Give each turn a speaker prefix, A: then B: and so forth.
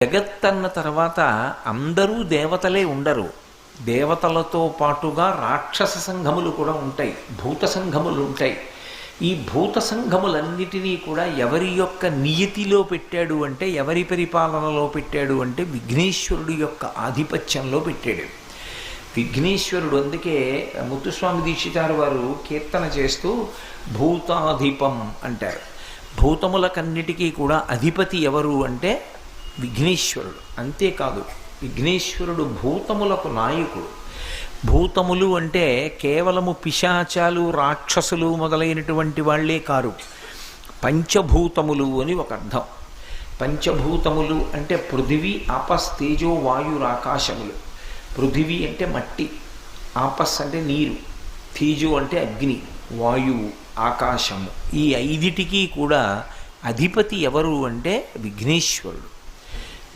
A: జగత్తన్న తర్వాత అందరూ దేవతలే ఉండరు. దేవతలతో పాటుగా రాక్షస సంఘములు కూడా ఉంటాయి, భూత సంఘములు ఉంటాయి. ఈ భూత సంఘములన్నిటినీ కూడా ఎవరి యొక్క నియతిలో పెట్టాడు అంటే, ఎవరి పరిపాలనలో పెట్టాడు అంటే విఘ్నేశ్వరుడు యొక్క ఆధిపత్యంలో పెట్టాడు. విఘ్నేశ్వరుడు, అందుకే ముత్తుస్వామి దీక్షితారు వారు కీర్తన చేస్తూ భూతాధిపం అంటారు. భూతములకన్నిటికీ కూడా అధిపతి ఎవరు అంటే విఘ్నేశ్వరుడు. అంతేకాదు, విఘ్నేశ్వరుడు భూతములకు నాయకుడు. భూతములు అంటే కేవలము పిశాచాలు, రాక్షసులు మొదలైనటువంటి వాళ్లే కారు. పంచభూతములు అని ఒక అర్థం. పంచభూతములు అంటే పృథివీ, ఆపస్, తేజో, వాయురాకాశములు. పృథివీ అంటే మట్టి, ఆపస్ అంటే నీరు, తేజో అంటే అగ్ని, వాయువు, ఆకాశము. ఈ ఐదిటికి కూడా అధిపతి ఎవరు అంటే విఘ్నేశ్వరుడు.